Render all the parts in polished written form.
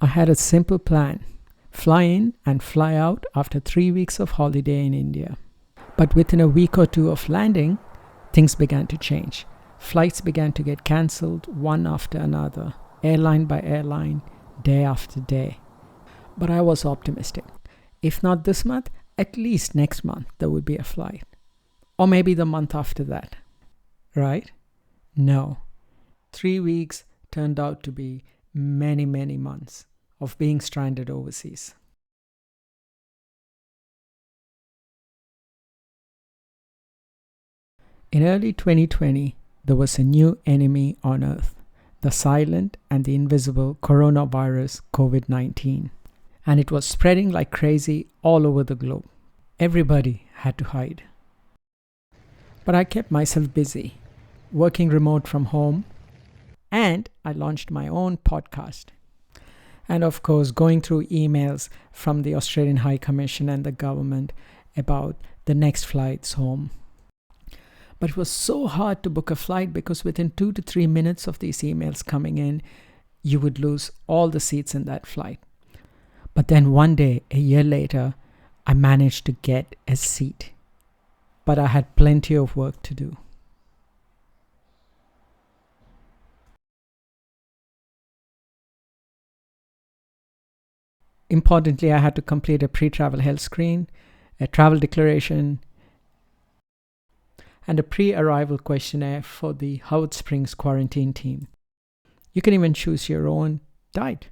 I had a simple plan: fly in and fly out after 3 weeks of holiday in India. But within a week or two of landing, things began to change. Flights began to get cancelled one after another, airline by airline, day after day. But I was optimistic. If not this month, at least next month there would be a flight. Or maybe the month after that. Right? No. 3 weeks turned out to be many, many months of being stranded overseas. In early 2020, there was a new enemy on Earth, the silent and the invisible coronavirus COVID-19. And it was spreading like crazy all over the globe. Everybody had to hide. But I kept myself busy, working remote from home, and I launched my own podcast. And of course, going through emails from the Australian High Commission and the government about the next flights home. But it was so hard to book a flight because within 2 to 3 minutes of these emails coming in, you would lose all the seats in that flight. But then one day, a year later, I managed to get a seat. But I had plenty of work to do. Importantly, I had to complete a pre-travel health screen, a travel declaration, and a pre-arrival questionnaire for the Howard Springs quarantine team. You can even choose your own diet.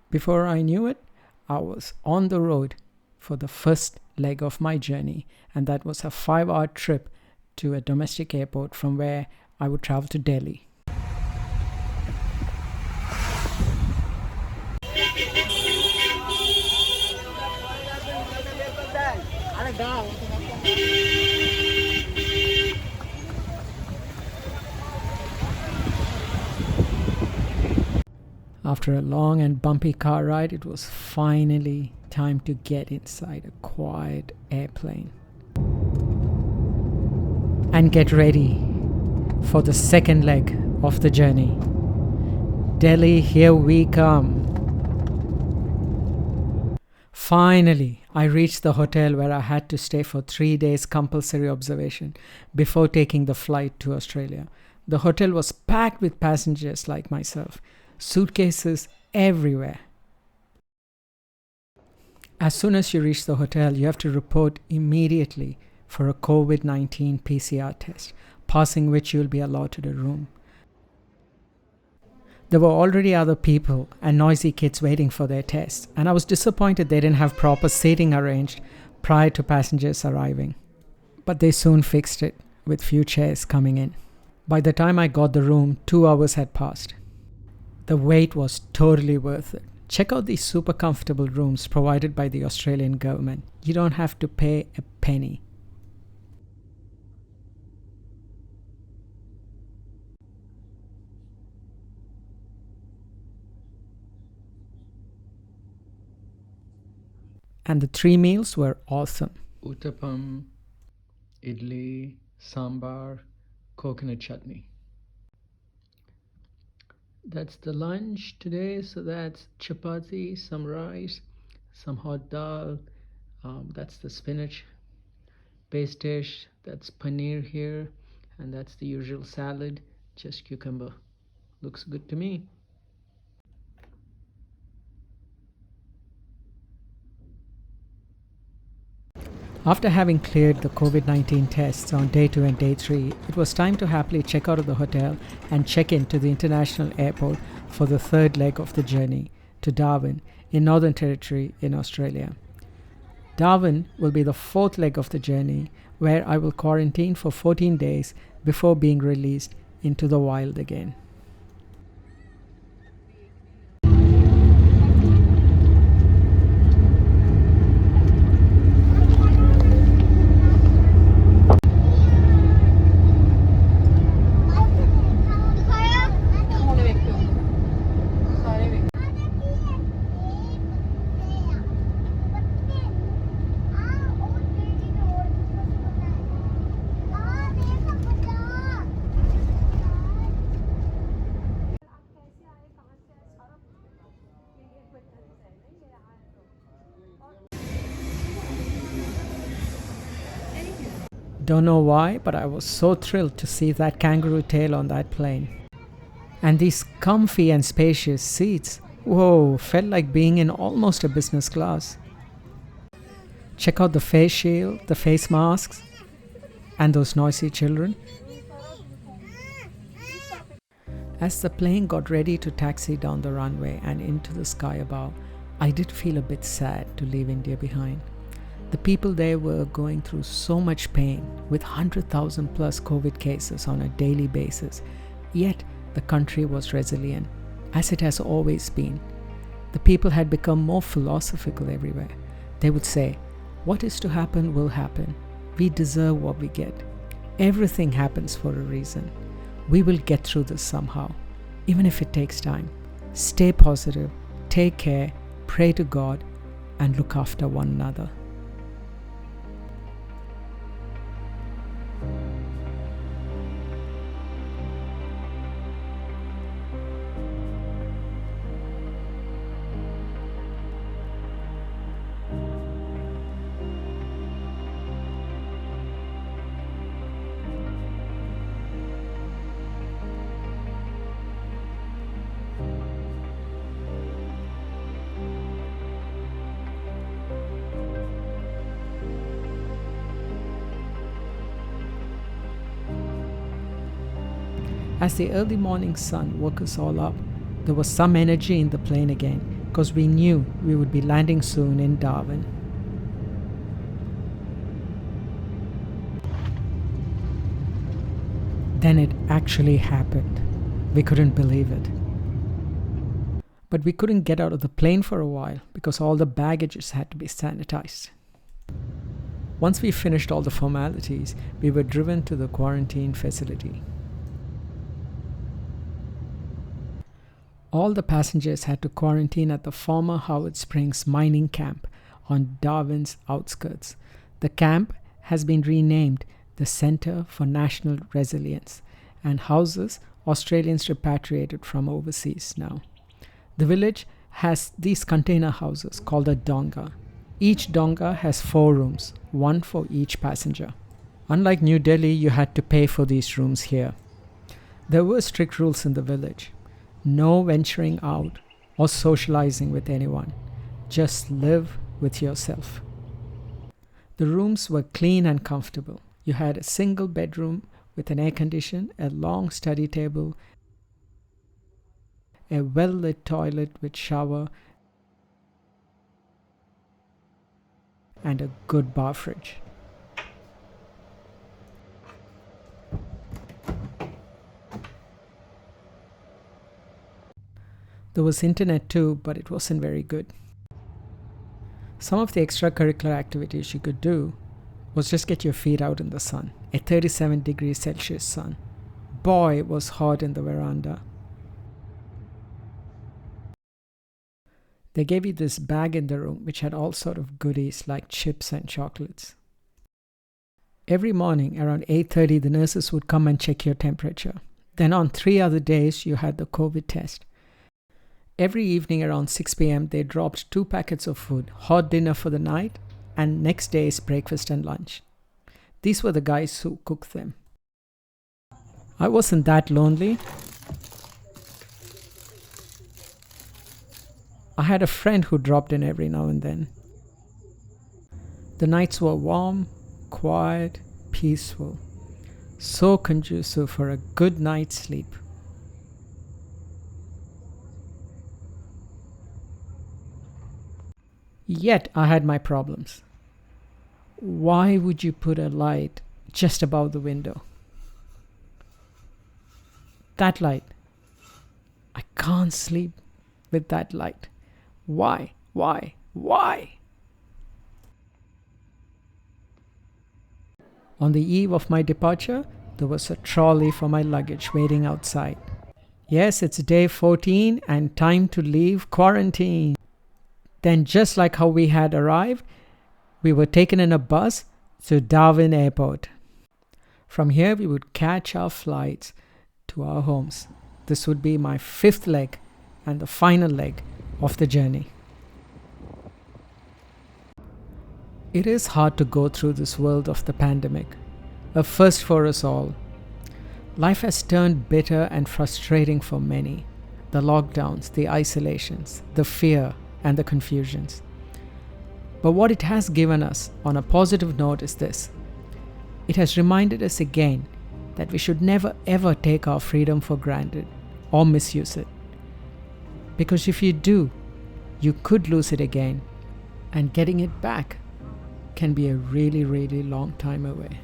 Before I knew it, I was on the road for the first leg of my journey, and that was a 5-hour trip to a domestic airport from where I would travel to Delhi. After a long and bumpy car ride, it was finally time to get inside a quiet airplane and get ready for the second leg of the journey. Delhi, here we come. Finally, I reached the hotel where I had to stay for 3 days compulsory observation before taking the flight to Australia. The hotel was packed with passengers like myself, suitcases everywhere. As soon as you reach the hotel, you have to report immediately for a COVID-19 PCR test, passing which you will be allowed to the room. There were already other people and noisy kids waiting for their tests, and I was disappointed they didn't have proper seating arranged prior to passengers arriving. But they soon fixed it with few chairs coming in. By the time I got the room, 2 hours had passed. The wait was totally worth it. Check out these super comfortable rooms provided by the Australian government. You don't have to pay a penny. And the 3 meals were awesome. Uttapam, idli, sambar, coconut chutney. That's the lunch today. So that's chapati, some rice, some hot dal. That's the spinach base dish. That's paneer here. And that's the usual salad, just cucumber. Looks good to me. After having cleared the COVID-19 tests on day 2 and day 3, it was time to happily check out of the hotel and check in to the international airport for the third leg of the journey to Darwin in Northern Territory in Australia. Darwin will be the 4th leg of the journey, where I will quarantine for 14 days before being released into the wild again. Don't know why, but I was so thrilled to see that kangaroo tail on that plane. And these comfy and spacious seats, whoa, felt like being in almost a business class. Check out the face shield, the face masks, and those noisy children. As the plane got ready to taxi down the runway and into the sky above, I did feel a bit sad to leave India behind. The people there were going through so much pain with 100,000 plus COVID cases on a daily basis, yet the country was resilient, as it has always been. The people had become more philosophical everywhere. They would say, "What is to happen will happen. We deserve what we get. Everything happens for a reason. We will get through this somehow, even if it takes time. Stay positive, take care, pray to God, and look after one another." As the early morning sun woke us all up, there was some energy in the plane again, because we knew we would be landing soon in Darwin. Then it actually happened. We couldn't believe it. But we couldn't get out of the plane for a while because all the baggages had to be sanitized. Once we finished all the formalities, we were driven to the quarantine facility. All the passengers had to quarantine at the former Howard Springs mining camp on Darwin's outskirts. The camp has been renamed the Center for National Resilience and houses Australians repatriated from overseas now. The village has these container houses called a donga. Each donga has 4 rooms, one for each passenger. Unlike New Delhi, you had to pay for these rooms here. There were strict rules in the village. No venturing out or socializing with anyone. Just live with yourself. The rooms were clean and comfortable. You had a single bedroom with an air condition, a long study table, a well-lit toilet with shower, and a good bar fridge. There was internet too, but it wasn't very good. Some of the extracurricular activities you could do was just get your feet out in the sun, a 37 degrees Celsius sun. Boy, it was hot in the veranda. They gave you this bag in the room which had all sort of goodies like chips and chocolates. Every morning around 8:30 the nurses would come and check your temperature. Then on 3 other days you had the COVID test. Every evening around 6 p.m. they dropped 2 packets of food, hot dinner for the night, and next day's breakfast and lunch. These were the guys who cooked them. I wasn't that lonely. I had a friend who dropped in every now and then. The nights were warm, quiet, peaceful, so conducive for a good night's sleep. Yet I had my problems. Why would you put a light just above the window? That light. I can't sleep with that light. Why? Why? Why? On the eve of my departure, there was a trolley for my luggage waiting outside. Yes, it's day 14 and time to leave quarantine. Then, just like how we had arrived, we were taken in a bus to Darwin Airport. From here, we would catch our flights to our homes. This would be my 5th leg and the final leg of the journey. It is hard to go through this world of the pandemic. a first for us all. Life has turned bitter and frustrating for many. The lockdowns, the isolations, the fear, and the confusions. But what it has given us on a positive note is this. It has reminded us again that we should never ever take our freedom for granted or misuse it. Because if you do, you could lose it again, and getting it back can be a really, really long time away.